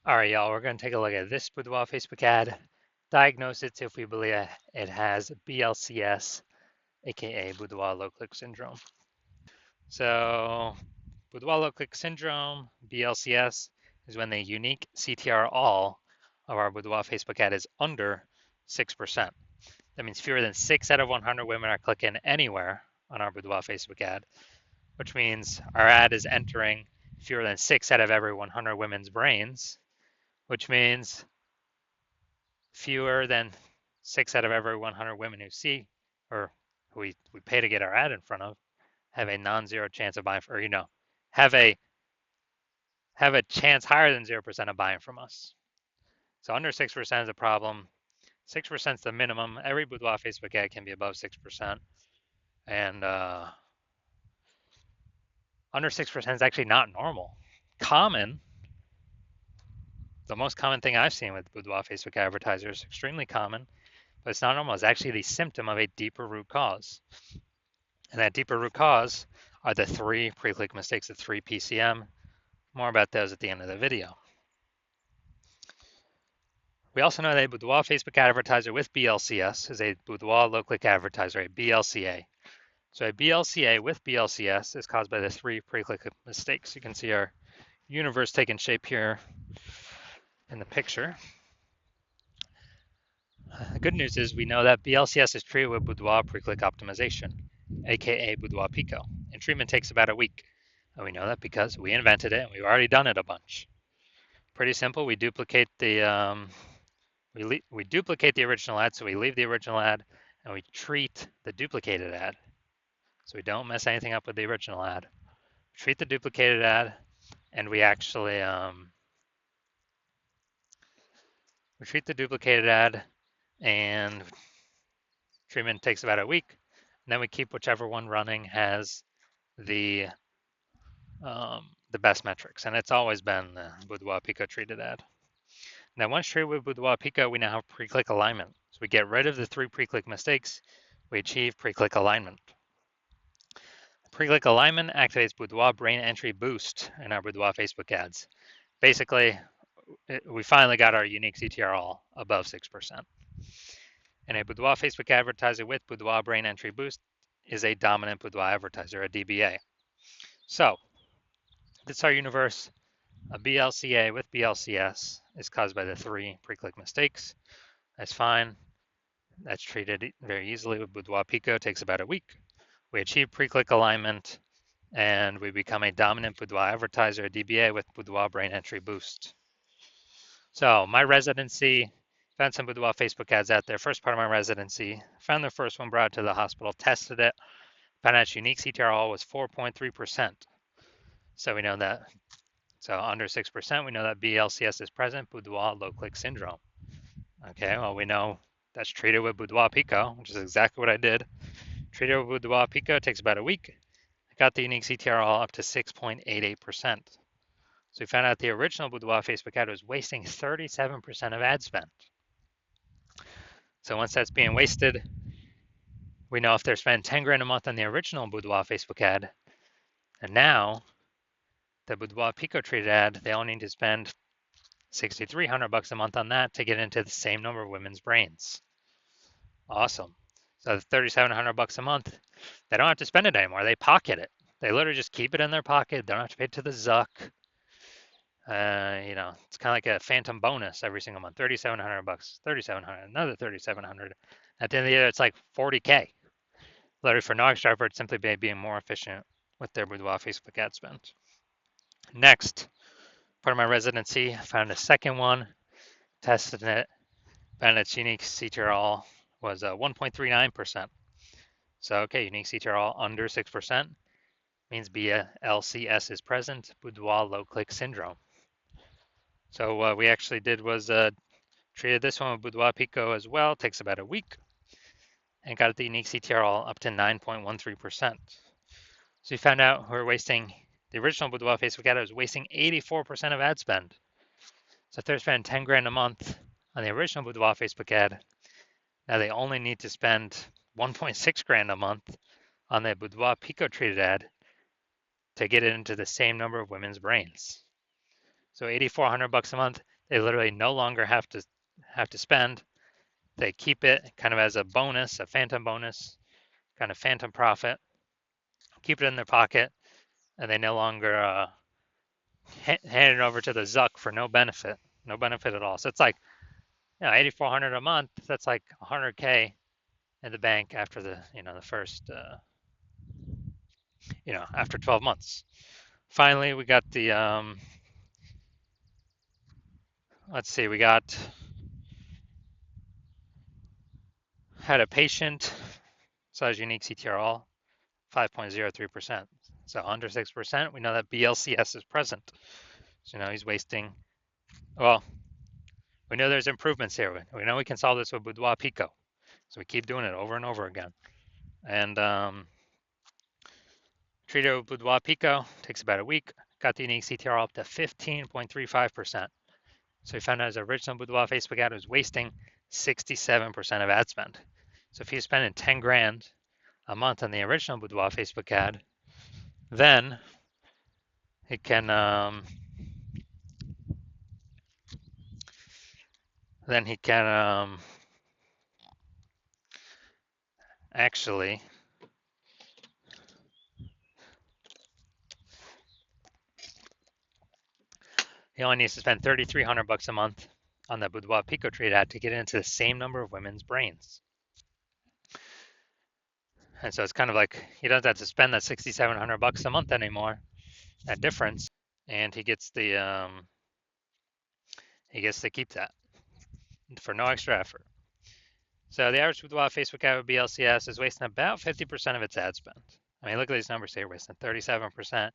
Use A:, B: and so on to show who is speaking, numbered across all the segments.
A: All right, y'all, we're going to take a look at this Boudoir Facebook ad, diagnose it if we believe it has BLCS, aka Boudoir low click syndrome. So, Boudoir low click syndrome, BLCS, is when the unique CTR all of our Boudoir Facebook ad is under 6%. That means fewer than 6 out of 100 women are clicking anywhere on our Boudoir Facebook ad, which means our ad is entering fewer than 6 out of every 100 women's brains, which means fewer than 6 out of every 100 women who see or who we pay to get our ad in front of have a non-zero chance of buying, or have a have a chance higher than 0% of buying from us. So under 6% is a problem. 6% is the minimum. Every Boudoir Facebook ad can be above 6%, and under 6% is actually not normal. Common, the most common thing I've seen with Boudoir Facebook advertisers, extremely common, but it's not normal. It's actually the symptom of a deeper root cause. And that deeper root cause are the 3 pre-click mistakes, the 3 PCM. More about those at the end of the video. We also know that a Boudoir Facebook advertiser with BLCS is a Boudoir low-click advertiser, a BLCA. So a BLCA with BLCS is caused by the 3 pre-click mistakes. You can see our universe taking shape here in the picture. The good news is we know that BLCS is treated with Boudoir pre-click optimization, aka Boudoir Pico, and treatment takes about a week. And we know that because we invented it and we've already done it a bunch. Pretty simple. We duplicate the we duplicate the original ad, so we leave the original ad and we treat the duplicated ad. So we don't mess anything up with the original ad. We treat the duplicated ad, and we actually we treat the duplicated ad, and treatment takes about a week. And then we keep whichever one running has the best metrics, and it's always been the Boudoir Pico treated ad. Now, once treated with Boudoir Pico, we now have pre-click alignment. So we get rid of the 3 pre-click mistakes. We achieve pre-click alignment. Pre-click alignment activates Boudoir brain entry boost in our Boudoir Facebook ads. Basically, we finally got our unique CTR all above 6%. And a Boudoir Facebook advertiser with Boudoir brain entry boost is a dominant Boudoir advertiser, a DBA. So, this is our universe. A BLCA with BLCS is caused by the 3 pre-click mistakes. That's fine. That's treated very easily with Boudoir Pico. It takes about a week. We achieve pre-click alignment, and we become a dominant Boudoir advertiser, a DBA with Boudoir brain entry boost. So my residency, found some Boudoir Facebook ads out there. First part of my residency, found the first one, brought it to the hospital, tested it, found out its unique CTR all was 4.3%. So we know that, so under 6%, we know that BLCS is present, Boudoir low click syndrome. Okay, well, we know that's treated with Boudoir Pico, which is exactly what I did. Treated with Boudoir Pico, takes about a week. I got the unique CTR all up to 6.88%. So we found out the original Boudoir Facebook ad was wasting 37% of ad spend. So once that's being wasted, we know if they're spending 10 grand a month on the original Boudoir Facebook ad, and now the Boudoir Pico treated ad, they only need to spend $6,300 a month on that to get into the same number of women's brains. Awesome. So the $3,700 a month, they don't have to spend it anymore. They pocket it. They literally just keep it in their pocket. They don't have to pay it to the Zuck. It's kind of like a phantom bonus every single month. $3,700, 3,700, another 3,700. At the end of the year, it's like 40K. Literally for no extra effort, simply by being more efficient with their Boudoir Facebook ad spend. Next, part of my residency, I found a second one, tested it, found its unique CTR all was 1.39%. So, okay, unique CTR all under 6% means BLCS is present, Boudoir low click syndrome. So what we actually did was treated this one with Boudoir Pico as well. Takes about a week, and got the unique CTR all up to 9.13%. So we found out we're wasting, the original Boudoir Facebook ad was wasting 84% of ad spend. So if they're spending 10 grand a month on the original Boudoir Facebook ad, now they only need to spend 1.6 grand a month on the Boudoir Pico treated ad to get it into the same number of women's brains. So $8,400 a month, they literally no longer have to spend. They keep it kind of as a bonus, a phantom bonus, kind of phantom profit. Keep it in their pocket, and they no longer hand it over to the Zuck for no benefit at all. So it's like, 8,400 a month. That's like 100K in the bank after the first, after 12 months. Finally, we got the, let's see, had a patient size unique CTRL 5.03%. So under 6%, we know that BLCS is present. So he's wasting, well, we know there's improvements here. We know we can solve this with Boudoir Pico. So we keep doing it over and over again. And treated with Boudoir Pico, takes about a week, got the unique CTR up to 15.35%. So we found out his original Boudoir Facebook ad was wasting 67% of ad spend. So if he's spending 10 grand a month on the original Boudoir Facebook ad, then he can actually he only needs to spend $3,300 a month on the Boudoir Pico trade ad to get into the same number of women's brains. And so it's kind of like he doesn't have to spend that $6,700 a month anymore, that difference, and he gets to keep that for no extra effort. So the average Boudoir Facebook ad with BLCS is wasting about 50% of its ad spend. I mean, look at these numbers here: wasting 37%,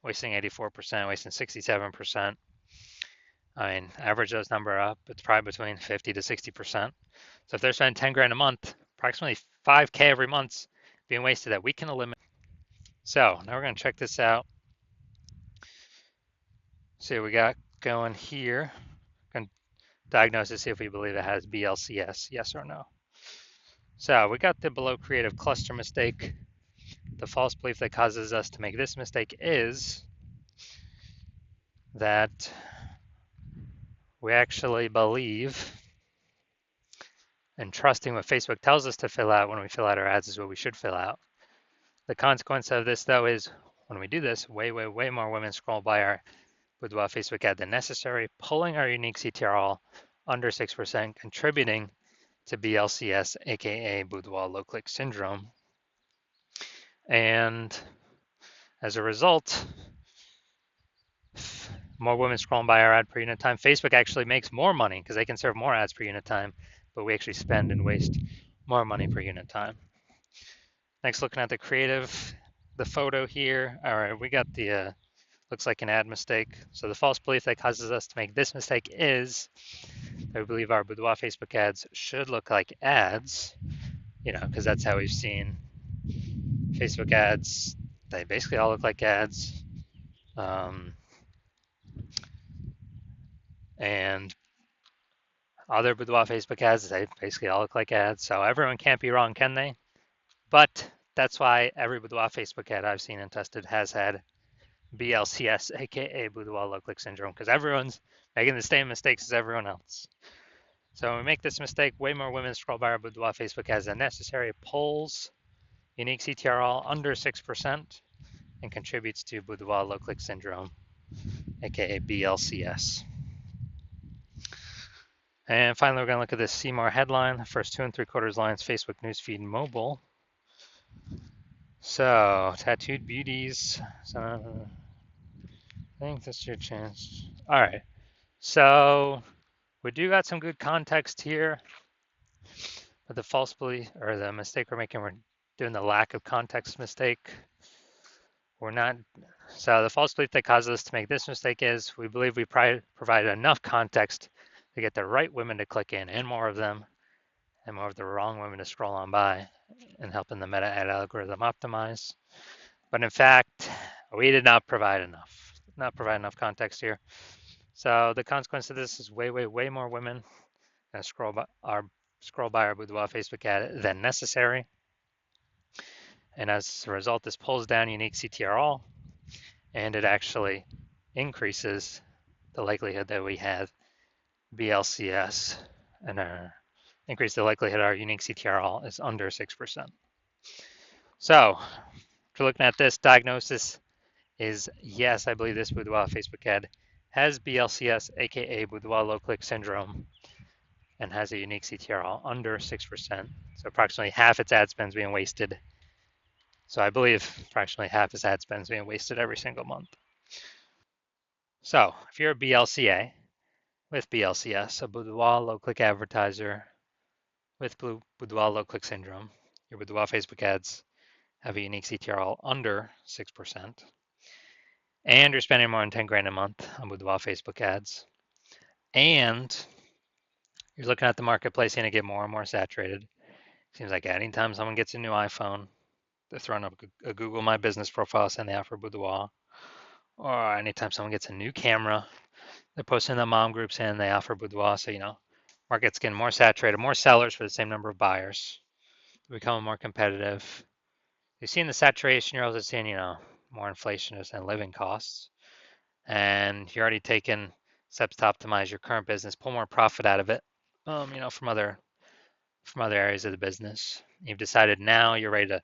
A: wasting 84%, wasting 67%. I mean, average those number up, it's probably between 50 to 60%. So if they're spending 10 grand a month, approximately 5K every month's being wasted that we can eliminate. So now we're going to check this out. See what we got going here. Going to diagnose to see if we believe it has BLCS, yes or no. So we got the below creative cluster mistake. The false belief that causes us to make this mistake is that we actually believe and trusting what Facebook tells us to fill out when we fill out our ads is what we should fill out. The consequence of this, though, is when we do this, way more women scroll by our Boudoir Facebook ad than necessary, pulling our unique CTRL under 6%, contributing to BLCS, aka Boudoir low click syndrome. And as a result, more women scrolling by our ad per unit time. Facebook actually makes more money because they can serve more ads per unit time, but we actually spend and waste more money per unit time. Next, looking at the creative, the photo here. All right, we got the looks like an ad mistake. So the false belief that causes us to make this mistake is that we believe our Boudoir Facebook ads should look like ads, because that's how we've seen Facebook ads. They basically all look like ads. And other Boudoir Facebook ads, they basically all look like ads. So everyone can't be wrong, can they? But that's why every Boudoir Facebook ad I've seen and tested has had BLCS, aka Boudoir low click syndrome, because everyone's making the same mistakes as everyone else. So when we make this mistake, way more women scroll by our Boudoir Facebook ads than necessary, pulls unique CTRL under 6%, and contributes to Boudoir low click syndrome, aka BLCS. And finally, we're going to look at this See More headline, the first 2 3/4 lines, Facebook newsfeed mobile. So, tattooed beauties. So, I think this is your chance. All right. So, we do got some good context here. But the false belief or the mistake we're making, we're doing the lack of context mistake. We're not. So, the false belief that causes us to make this mistake is we believe we provide enough context to get the right women to click in and more of them, and more of the wrong women to scroll on by, and helping the meta ad algorithm optimize. But in fact, we did not provide enough context here. So the consequence of this is way more women gonna scroll by our Boudoir Facebook ad than necessary. And as a result, this pulls down unique CTRL, and it actually increases the likelihood that we have BLCS and increase the likelihood our unique CTRL is under 6%. So if you're looking at this, diagnosis is yes, I believe this Boudoir Facebook ad has BLCS, aka Boudoir low click syndrome, and has a unique CTRL under 6%. So approximately half its ad spend is being wasted. So I believe approximately half its ad spend is being wasted every single month. So if you're a BLCA with BLCS, a Boudoir low click advertiser with Boudoir low click syndrome, your Boudoir Facebook ads have a unique CTRL under 6%, and you're spending more than 10 grand a month on Boudoir Facebook ads, and you're looking at the marketplace and it get more and more saturated. Seems like anytime someone gets a new iPhone, they're throwing up a Google My Business profile saying they offer Boudoir. Or anytime someone gets a new camera, they're posting in the mom group saying they offer Boudoir. So, market's getting more saturated, more sellers for the same number of buyers. They're becoming more competitive. You're seeing the saturation, you're also seeing, more inflation and living costs. And you're already taking steps to optimize your current business, pull more profit out of it, from other areas of the business. You've decided now you're ready to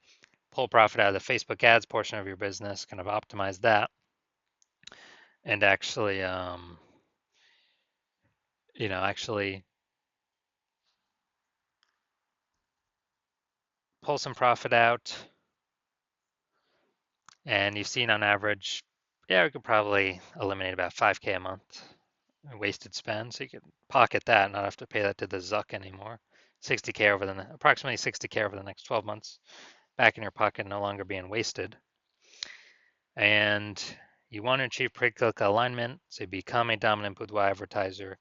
A: pull profit out of the Facebook ads portion of your business, kind of optimize that, and actually pull some profit out. And you've seen on average, yeah, we could probably eliminate about 5K a month in wasted spend. So you could pocket that and not have to pay that to the Zuck anymore. 60K approximately 60K over the next 12 months back in your pocket, no longer being wasted. And you want to achieve pre-click alignment, so become a dominant Boudoir advertiser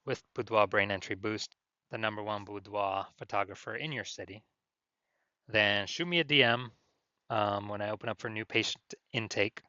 A: with Boudoir Brain Entry Boost, the #1 boudoir photographer in your city. Then shoot me a DM when I open up for new patient intake.